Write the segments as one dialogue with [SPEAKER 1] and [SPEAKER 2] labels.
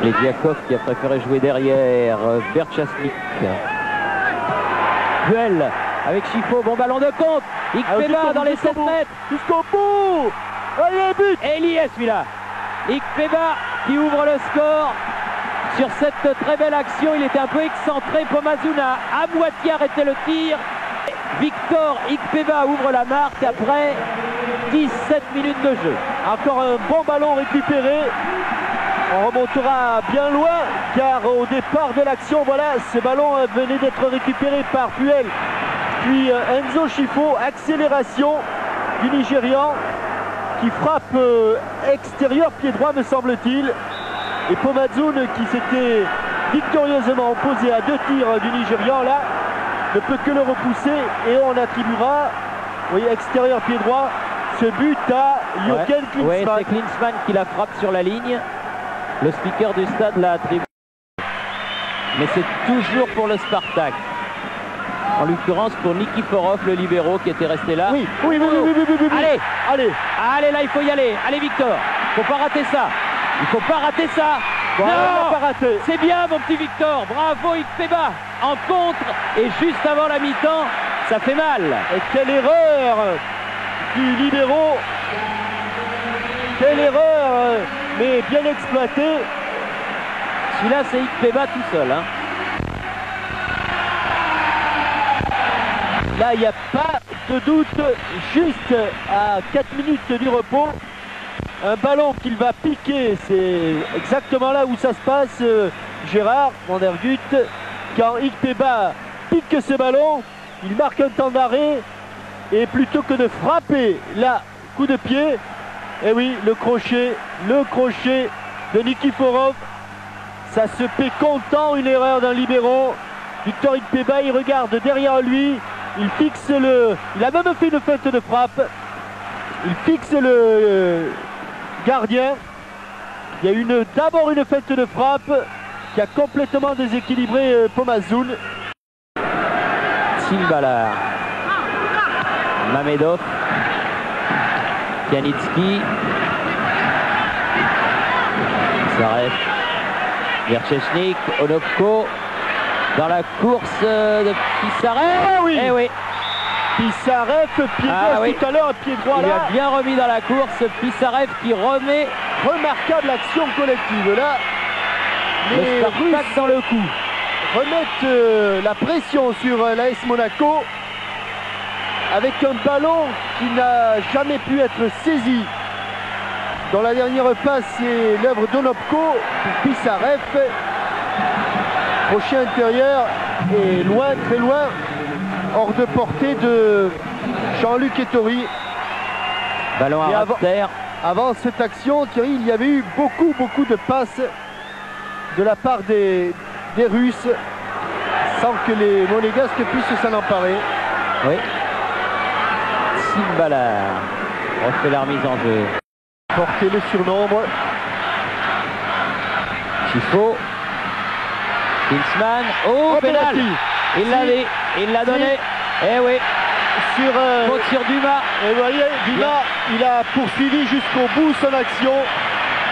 [SPEAKER 1] Mediakov qui a préféré jouer derrière. Berchasnik. Duel avec Chifo. Bon ballon de compte. Ikpeba dans les 7 mètres.
[SPEAKER 2] Jusqu'au bout. Allez, but.
[SPEAKER 1] Et il y est celui-là. Ikpeba qui ouvre le score. Sur cette très belle action, il était un peu excentré. Pomazuna a moitié arrêté le tir. Victor Ikpeba ouvre la marque après 17 minutes de jeu.
[SPEAKER 2] Encore un bon ballon récupéré. On remontera bien loin car au départ de l'action, voilà, ce ballon venait d'être récupéré par Puel. Puis Enzo Chifo, accélération du Nigérian qui frappe extérieur pied droit me semble-t-il. Et Pomazun qui s'était victorieusement opposé à 2 tirs du Nigérian là ne peut que le repousser et on attribuera, oui, extérieur pied droit, ce but à Jürgen Klinsmann.
[SPEAKER 1] Oui, c'est Klinsmann qui la frappe sur la ligne. Le speaker du stade l'a attribué. Mais c'est toujours pour le Spartak. En l'occurrence pour Nikiforov, le libéro qui était resté là.
[SPEAKER 2] Oui.
[SPEAKER 1] Allez, là il faut y aller. Allez Victor, faut pas rater ça. Il faut pas rater ça.
[SPEAKER 2] Voilà,
[SPEAKER 1] non, c'est bien mon petit Victor. Bravo Ikpeba en contre. Et juste avant la mi-temps, ça fait mal.
[SPEAKER 2] Et quelle erreur du libéro. Quelle erreur, mais bien exploitée.
[SPEAKER 1] Celui-là c'est Ikpeba tout seul. Hein.
[SPEAKER 2] Là, il n'y a pas de doute, juste à 4 minutes du repos, un ballon qu'il va piquer, c'est exactement là où ça se passe, Gérard Vandergut, quand Ikpeba pique ce ballon, il marque un temps d'arrêt, et plutôt que de frapper, là, coup de pied, et oui, le crochet de Nikiforov, ça se paie content, une erreur d'un libéro. Victor Ikpeba, il regarde derrière lui, il fixe il a même fait une feinte de frappe. Il fixe le gardien. Il y a d'abord une feinte de frappe qui a complètement déséquilibré Pomazun.
[SPEAKER 1] Simbalar. Mamedov. Pianitsky. Zarev. Berchesnik. Onopko. Dans la course de Pissarev.
[SPEAKER 2] Ah oui.
[SPEAKER 1] Eh oui.
[SPEAKER 2] Pissarev, pied droit tout à l'heure, pied droit là.
[SPEAKER 1] Il a bien remis dans la course. Pissarev qui remet.
[SPEAKER 2] Remarquable action collective là.
[SPEAKER 1] Les Russes dans le coup.
[SPEAKER 2] Remettent la pression sur l'AS Monaco avec un ballon qui n'a jamais pu être saisi. Dans la dernière passe, c'est l'œuvre d'Onopko pour Pissarev. Crochet intérieur et loin, très loin, hors de portée de Jean-Luc Ettori.
[SPEAKER 1] Ballon à terre.
[SPEAKER 2] Avant cette action, Thierry, il y avait eu beaucoup de passes de la part des Russes sans que les Monégasques puissent s'en emparer.
[SPEAKER 1] Oui. Simbalar refait la remise en jeu.
[SPEAKER 2] Porter le surnombre.
[SPEAKER 1] Chifo. Klinsmann. Oh, pénal. Il l'avait. Il l'a donné. Eh oui.
[SPEAKER 2] Sur
[SPEAKER 1] faute sur Dumas.
[SPEAKER 2] Et vous voyez, Dumas, il a poursuivi jusqu'au bout son action.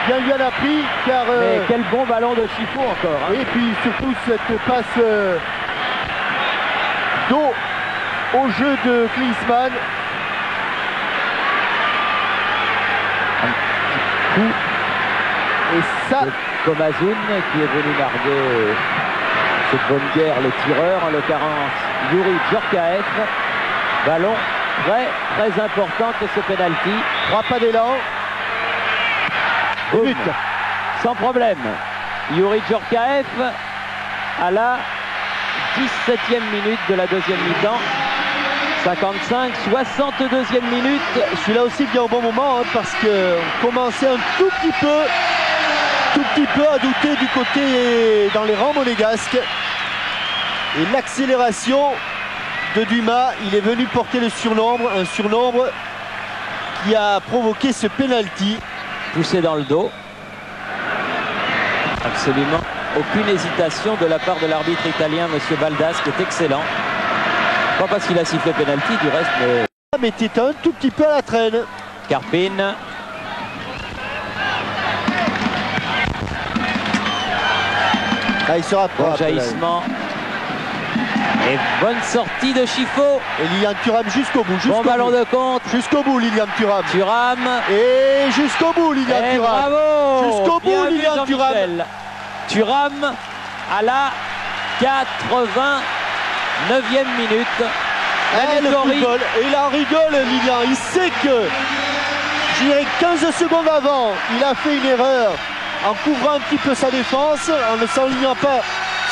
[SPEAKER 2] Bien lui en a pris car.
[SPEAKER 1] Mais quel bon ballon de Chifo encore. Hein.
[SPEAKER 2] Et puis surtout cette passe d'eau au jeu de Klinsmann.
[SPEAKER 1] Un petit coup.
[SPEAKER 2] Et ça.
[SPEAKER 1] Pomazun qui est venu narguer cette bonne guerre, le tireur, en l'occurrence Yuri Djorkaeff. Ballon très important que ce penalty.
[SPEAKER 2] 3 pas d'élan. But.
[SPEAKER 1] Sans problème. Yuri Djorkaeff à la 17e minute de la deuxième mi-temps. 55, 62e minute.
[SPEAKER 2] Celui-là aussi vient au bon moment hein, parce qu'on commençait un tout petit peu à douter du côté dans les rangs monégasques. Et l'accélération de Dumas, il est venu porter le surnombre, un surnombre qui a provoqué ce penalty.
[SPEAKER 1] Poussé dans le dos. Absolument aucune hésitation de la part de l'arbitre italien, monsieur Baldas, qui est excellent. Pas parce qu'il a sifflé penalty, du reste,
[SPEAKER 2] mais t'es un tout petit peu à la traîne.
[SPEAKER 1] Karpin.
[SPEAKER 2] Ah, il se rattrape.
[SPEAKER 1] Bon jaillissement. Et bonne sortie de Chifo.
[SPEAKER 2] Et Lilian Thuram jusqu'au bout.
[SPEAKER 1] Bon ballon de compte.
[SPEAKER 2] Jusqu'au bout, Lilian Thuram.
[SPEAKER 1] Thuram.
[SPEAKER 2] Et jusqu'au bout, Lilian
[SPEAKER 1] Et
[SPEAKER 2] Thuram.
[SPEAKER 1] bravo.
[SPEAKER 2] Jusqu'au bout,
[SPEAKER 1] Bien vu,
[SPEAKER 2] Lilian Thuram.
[SPEAKER 1] Thuram à la 89e minute.
[SPEAKER 2] Le football. Et il en rigole, Lilian. Il sait que, je dirais 15 secondes avant, il a fait une erreur en couvrant un petit peu sa défense, en ne s'alignant pas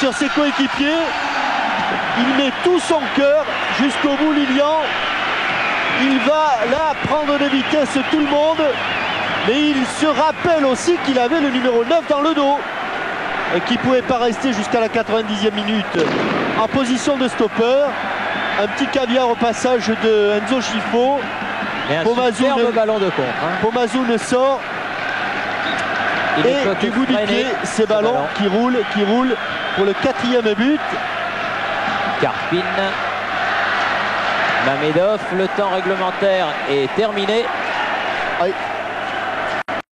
[SPEAKER 2] sur ses coéquipiers. Il met tout son cœur jusqu'au bout, Lilian. Il va là prendre de vitesse tout le monde. Mais il se rappelle aussi qu'il avait le numéro 9 dans le dos. Et qu'il ne pouvait pas rester jusqu'à la 90e minute en position de stopper. Un petit caviar au passage de Enzo Chifo.
[SPEAKER 1] Et un superbe ballon de contre.
[SPEAKER 2] Pomazoun sort. Et du bout du pied, ces ballons qui roulent pour le 4e but.
[SPEAKER 1] Karpin, Mamedov, le temps réglementaire est terminé.
[SPEAKER 2] Oui.